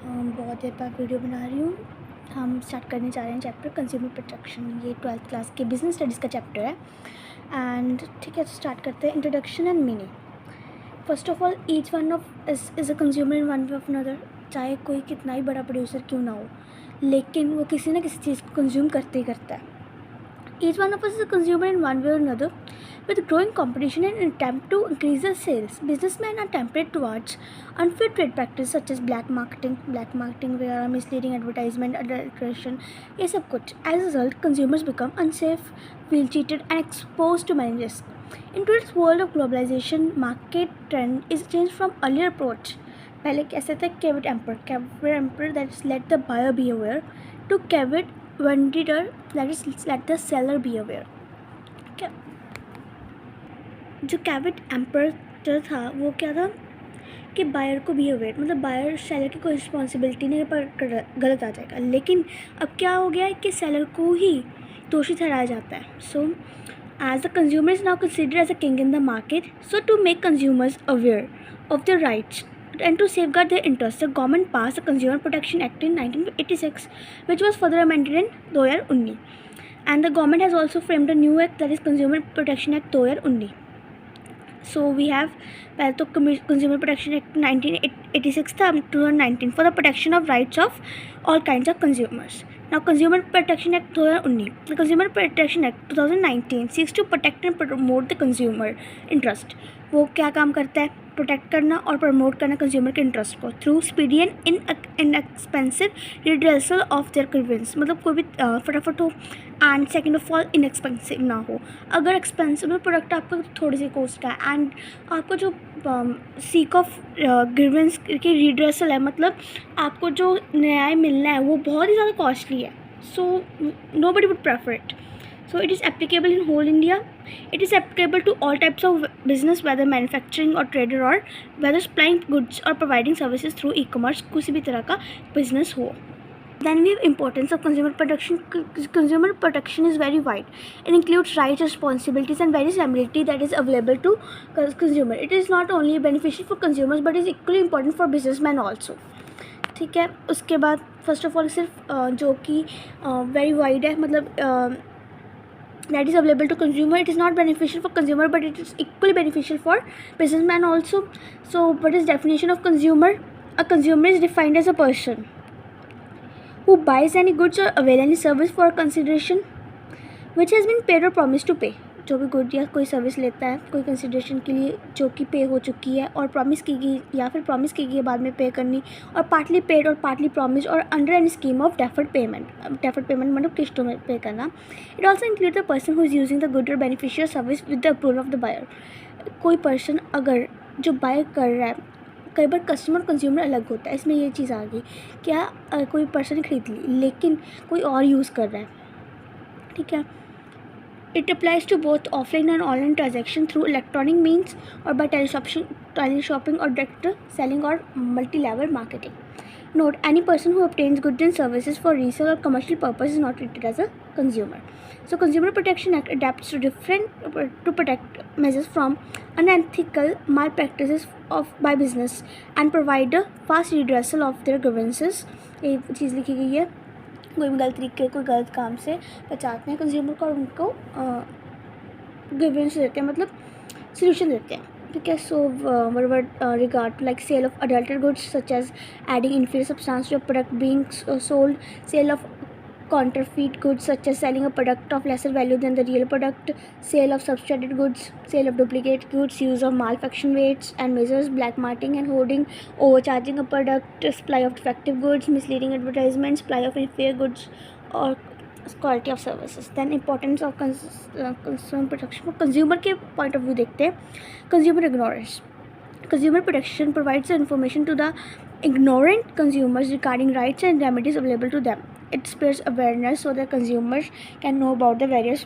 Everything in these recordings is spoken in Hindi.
बहुत देर बाद वीडियो बना रही हूँ। हम स्टार्ट करने जा रहे हैं चैप्टर कंज्यूमर प्रोटेक्शन। ये 12th क्लास के बिजनेस स्टडीज़ का चैप्टर है। एंड ठीक है, तो स्टार्ट करते हैं। Introduction and meaning. First of all, each one of is a consumer in one way of another. चाहे कोई कितना ही बड़ा प्रोड्यूसर क्यों ना हो, लेकिन वो किसी ना किसी चीज़ को कंज्यूम करते ही करता है। Each one of us is a consumer in one way or another. With growing competition and attempt to increase their sales, businessmen are tempted towards unfair trade practices such as black marketing where misleading advertisement, adulteration, ये सब कुछ. As a result, consumers become unsafe, feel cheated, and exposed to many risks. In today's world of globalization, market trend is changed from earlier approach. पहले कैसे थे? Caveat emperor that is let the buyer be aware, to caveat vendor that is let the seller be aware. क्या जो कैवेट एम्पर था वो क्या था कि बायर को भी अवेयर, मतलब बायर सेलर की कोई रिस्पॉन्सिबिलिटी नहीं पर गलत आ जाएगा। लेकिन अब क्या हो गया है कि सेलर को ही दोषी ठहराया जाता है। So as the consumer is now considered as a king in the market, so to make consumers aware of their rights and to safeguard their interests, the government passed the Consumer Protection Act in 1986, which was further amended in 2019. And the government has also framed a new act, that is Consumer Protection Act 2019. So we have पहले तो Consumer Protection Act 1986 था, 2019 for the protection of rights of all kinds of consumers. Now Consumer Protection Act 2019. The Consumer Protection Act 2019 seeks to protect and promote the consumer interest. वो क्या काम करता है? प्रोटेक्ट करना और प्रमोट करना कंज्यूमर के इंटरेस्ट को through speedy and inexpensive redressal of their grievance. मतलब कोई भी फटाफट हो and second of all inexpensive ना हो। अगर एक्सपेंसिव में प्रोडक्ट आपका थोड़ी सी कॉस्ट का है एंड आपको जो सीक ऑफ ग्रीवेंस की रिड्रेसल है, मतलब आपको जो न्याय मिलना है वो बहुत ही ज़्यादा कॉस्टली है, so nobody would prefer it. So it is applicable in whole India. It is applicable to all types of business, whether manufacturing or trader or whether supplying goods or providing services through e-commerce. किसी भी तरह का business हो. Then we have importance of consumer protection. Consumer protection is very wide. It includes rights, responsibilities, and various liability that is available to consumer. It is not only beneficial for consumers but is equally important for businessmen also. ठीक है, उसके बाद फर्स्ट ऑफ ऑल सिर्फ जो कि वेरी वाइड है, मतलब that is available to consumer. It is not beneficial for consumer but it is equally beneficial for businessman also. So what is definition of consumer? A consumer is defined as a person who buys any goods or avail any service for consideration which has been paid or promised to pay. जो भी गुड या कोई सर्विस लेता है कोई कंसिडरेशन के लिए जो कि पे हो चुकी है और प्रॉमिस की गई या फिर प्रॉमिस की गई है बाद में पे करनी, और पार्टली पेड और पार्टली प्रॉमिस और under any scheme of deferred payment मतलब किस्तों में पे करना. It also include the person who is using the good और beneficial service with the approval of the buyer. कोई पर्सन अगर जो बाय कर रहा है, कई बार कस्टमर कंज्यूमर अलग होता है, इसमें ये चीज़ आ गई क्या कोई पर्सन खरीद ली लेकिन कोई और यूज़ कर रहा है, ठीक है. It applies to both offline and online transaction through electronic means or by teleshopping or direct selling or multi-level marketing. Note: any person who obtains goods and services for resale or commercial purpose is not treated as a consumer. So, Consumer Protection Act adapts to protect measures from unethical malpractices by business and provide a fast redressal of their grievances. ये चीज़ लिखी गई है. कोई भी गलत तरीके कोई गलत काम से बचाते हैं कंज्यूमर को और उनको ग्रीवेंस देते हैं, मतलब सोल्यूशन देते हैं, ठीक है. So regard to like sale of adulterated goods such as adding inferior substance to product being sold, sale of counterfeit goods such as selling a product of lesser value than the real product, sale of substituted goods, sale of duplicate goods, use of malfunction weights and measures, black marketing and hoarding, overcharging a product, supply of defective goods, misleading advertisements, supply of inferior goods or quality of services. Then importance of consumer protection. consumer के point of view देखते हैं. consumer ignorance. Consumer protection provides the information to the ignorant consumers regarding rights and remedies available to them. It spreads awareness so that consumers can know about the various.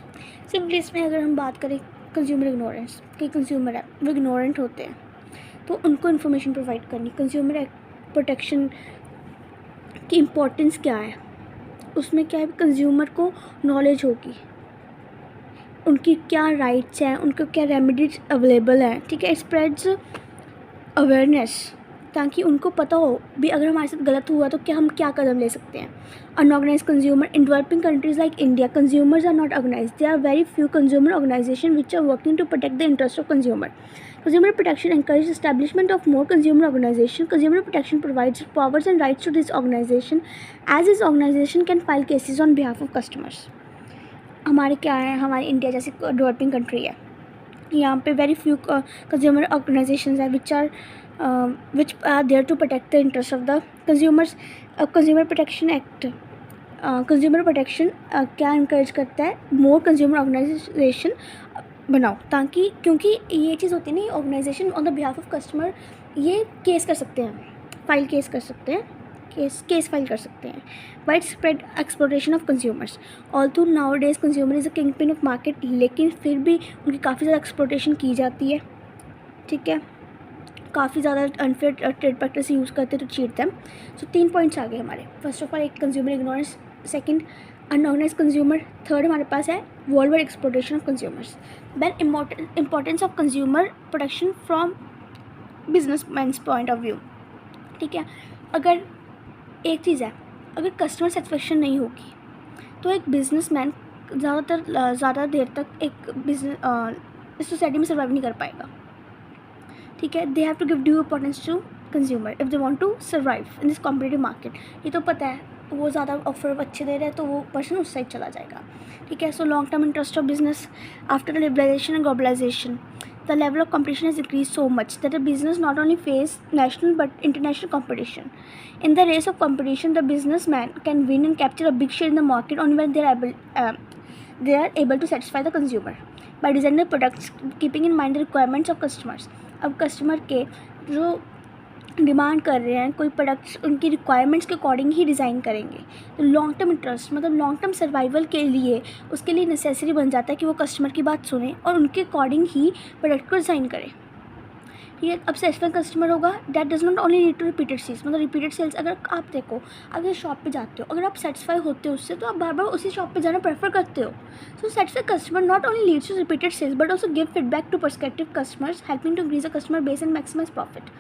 Simply इसमें अगर हम बात करें कंज्यूमर इग्नोरेंस, कि कंज्यूमर है वो इग्नोरेंट होते हैं तो उनको इन्फॉर्मेशन प्रोवाइड करनी. कंज्यूमर प्रोटेक्शन की इम्पोर्टेंस क्या है, उसमें क्या है, कंज्यूमर को नॉलेज होगी उनकी क्या राइट्स हैं, उनको क्या रेमेडीज अवेलेबल हैं, ठीक है. स्प्रेड्स अवेयरनेस ताकि उनको पता हो भी अगर हमारे साथ गलत हुआ तो क्या हम क्या कदम ले सकते हैं. Unorganized consumer in developing countries like India, consumers are not organized. There are very few consumer organizations which are working to protect the interests of consumer. Consumer protection encourages establishment of more consumer organizations. Consumer protection provides powers and rights to this organization, as this organization can file cases on behalf of customers. हमारे क्या है, हमारी इंडिया जैसी डेवलपिंग कंट्री है, यहाँ पे वेरी फ्यू कंज्यूमर ऑर्गेनाइजेशंस है which are there to protect the interest of the consumers. Consumer protection act, consumer protection क्या इनकरेज करता है, मोर कंज्यूमर ऑर्गेनाइजेशन बनाओ, ताकि क्योंकि ये चीज़ होती है ना, organisation on the behalf of customer ये केस कर सकते हैं, फाइल केस कर सकते हैं, केस फाइल कर सकते हैं. Wide spread exploitation of consumers. Although now days consumer is a king pin of market, लेकिन फिर भी उनकी काफ़ी ज़्यादा एक्सप्लोटेशन की जाती है. ठीक है, काफ़ी ज़्यादा अनफेयर ट्रेड प्रैक्टिस यूज़ करते तो चीट देम. सो 3 पॉइंट्स आ गए हमारे. फर्स्ट ऑफ ऑल एक consumer ignorance, second unorganise consumer, third हमारे पास है world wide exploitation of consumers. Then importance of consumer protection from businessman's point of view. ठीक है, अगर एक चीज़ है, अगर कस्टमर सेटिस्फेक्शन नहीं होगी तो एक बिजनेसमैन ज़्यादा देर तक एक बिजनेस इस सोसाइटी में सर्वाइव नहीं कर पाएगा. ठीक है, they have to give due importance to consumer if they want to survive in this competitive market. ये तो पता है, वो ज़्यादा ऑफर अच्छे दे रहे हैं तो वो पर्सन उस साइड चला जाएगा. ठीक है, so long term interest of business after liberalisation and globalisation, the level of competition has increased so much that a business not only face national but international competition. In the race of competition, the businessman can win and capture a big share in the market only when they are able to satisfy the consumer by designing the products keeping in mind the requirements of customers. अब कस्टमर के जो डिमांड कर रहे हैं कोई प्रोडक्ट्स उनकी रिक्वायरमेंट्स के अकॉर्डिंग ही डिज़ाइन करेंगे. तो लॉन्ग टर्म इंटरेस्ट मतलब लॉन्ग टर्म सर्वाइवल के लिए उसके लिए नेसेसरी बन जाता है कि वो कस्टमर की बात सुने और उनके अकॉर्डिंग ही प्रोडक्ट को डिज़ाइन करें. ठीक है, अब सेटिस्फाइड कस्टमर होगा, that does not only lead to repeated sales. मतलब रिपीटेड सेल्स अगर आप देखो, अगर शॉप पे जाते हो, अगर आप सेटिस्फाई होते हो उससे तो आप बार बार उसी शॉप पे जाना प्रेफर करते हो. So satisfied customer not only leads to repeated sales but also give feedback to perspective customers, helping to increase the customer base and maximise profit.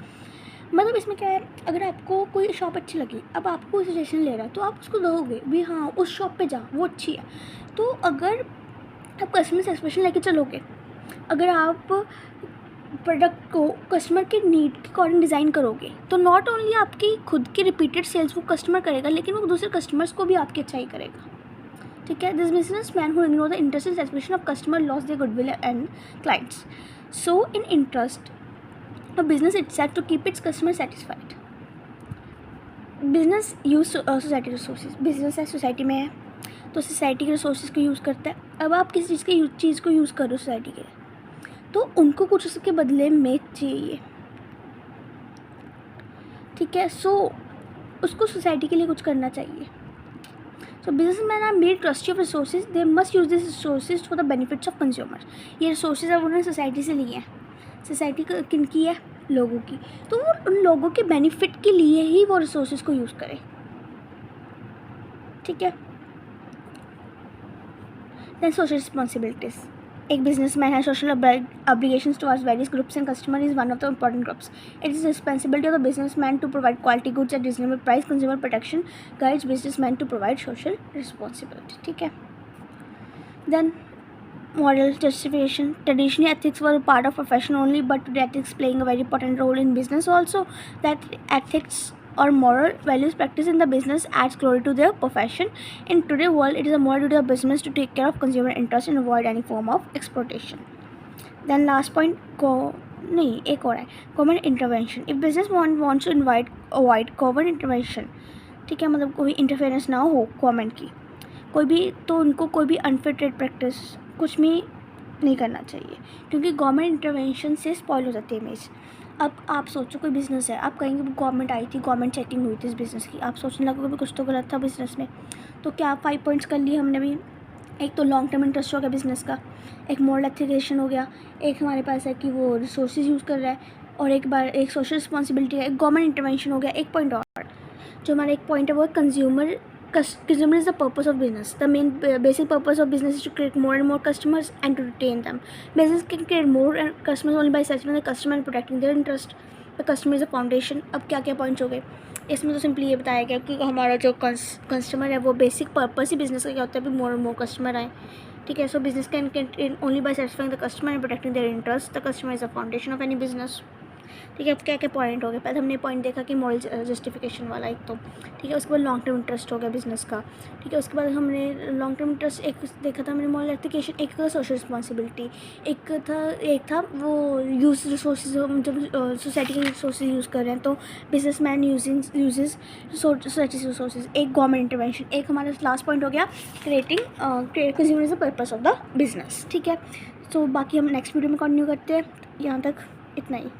मतलब इसमें क्या है, अगर आपको कोई शॉप अच्छी लगी, अब आपको सजेशन ले रहा है तो आप उसको दोगे भी, हाँ उस शॉप पे जा, वो अच्छी है. तो अगर आप कस्टमर सेटिस्फेक्शन लेके चलोगे, अगर आप प्रोडक्ट को कस्टमर के नीड के अकॉर्डिंग डिज़ाइन करोगे तो नॉट ओनली आपकी खुद की रिपीटेड सेल्स वो कस्टमर करेगा, लेकिन वो दूसरे कस्टमर्स को भी आपकी अच्छाई करेगा. ठीक है, this business man who ignore the interest and satisfaction of customer loss their goodwill and clients. So in interest a business itself to keep its customer satisfied. Business use society resources. Business है सोसाइटी में है तो सोसाइटी के रिसोर्सेज को यूज़ करता है. अब आप किसी चीज़ को यूज़ करो सोसाइटी के लिए तो उनको कुछ उसके बदले में चाहिए. ठीक है, सो उसको सोसाइटी के लिए कुछ करना चाहिए. So businessmen are made trustee of resources. They must use these resources for the benefits of consumers. ये resources अब उन्होंने सोसाइटी से लिए हैं. सोसाइटी किन की है, लोगों की, तो वो उन लोगों के बेनिफिट के लिए ही वो रिसोर्सेज को यूज़ करें. ठीक है, देन सोशल रिस्पॉन्सिबिलिटीज़. एक बिजनेसमैन है, social obligations towards various groups and customer is one of the important groups. It is the responsibility of the businessman to provide quality goods at reasonable price. Consumer protection guides businessman to provide social responsibility. ठीक है, then moral justification. Traditionally, ethics were a part of profession only, but today ethics playing a very important role in business also. That ethics or moral values practiced in the business adds glory to their profession. In today's world, it is a moral duty of business to take care of consumer interest and avoid any form of exploitation. Then last point, एक और है, government intervention. If business wants to avoid government intervention, ठीक है, मतलब कोई इंटरफेरेंस ना हो गवर्नमेंट की कोई भी, तो उनको कोई भी अनफेयर ट्रेड प्रैक्टिस कुछ भी नहीं करना चाहिए, क्योंकि गवर्नमेंट इंटरवेंशन से स्पॉइल हो जाती है इमेज. अब आप सोचो कोई बिज़नेस है, आप कहेंगे गवर्नमेंट आई थी, गवर्नमेंट चेकिंग हुई थी इस बिज़नेस की, आप सोचने लगोगे कुछ तो गलत था बिज़नेस में. तो क्या 5 पॉइंट्स कर लिए हमने भी. एक तो लॉन्ग टर्म इंटरेस्ट हो गया बिज़नेस का, एक मॉरल एथिकेशन हो गया, एक हमारे पास है कि वो रिसोर्सेज यूज़ कर रहा है, और एक सोशल रिस्पॉन्सिबिलिटी है, एक गवर्नमेंट इंटरवेंशन हो गया. एक पॉइंट और जो हमारा एक पॉइंट है वो consumer is the purpose of business. The main basic purpose of business is to create more and more customers and to retain them. Business can create more customers only by satisfying the customer and protecting their interest. Customer is a foundation. अब क्या क्या पॉइंट्स हो गए इसमें? तो सिंपली ये बताया गया कि हमारा जो कस्टमर है वो बेसिक पर्पस ही बिजनेस का क्या होता है, अभी मोर और मोर कस्टमर आए, ठीक है। सो business can only by satisfying the customer and protecting their interest. The customer is a foundation of any business, ठीक है। अब क्या क्या पॉइंट हो गए? पहले हमने पॉइंट देखा कि मॉरल जस्टिफिकेशन वाला एक तो, ठीक है। उसके बाद लॉन्ग टर्म इंटरेस्ट हो गया बिजनेस का, ठीक है। उसके बाद हमने लॉन्ग टर्म इंटरेस्ट एक देखा था हमने, मॉरल एथिकेशन, एक था सोशल रिस्पॉन्सिबिलिटी, एक था वो यूज रिसोर्सेज, जब सोसाइटी के रिसोर्सेज यूज़ कर रहे हैं तो business man uses society resources, एक गवर्नमेंट इंटरवेंशन, एक हमारा लास्ट पॉइंट हो गया creating consumer is the purpose of the business, ठीक है। सो बाकी हम नेक्स्ट वीडियो में कंटिन्यू करते हैं, यहाँ तक इतना ही।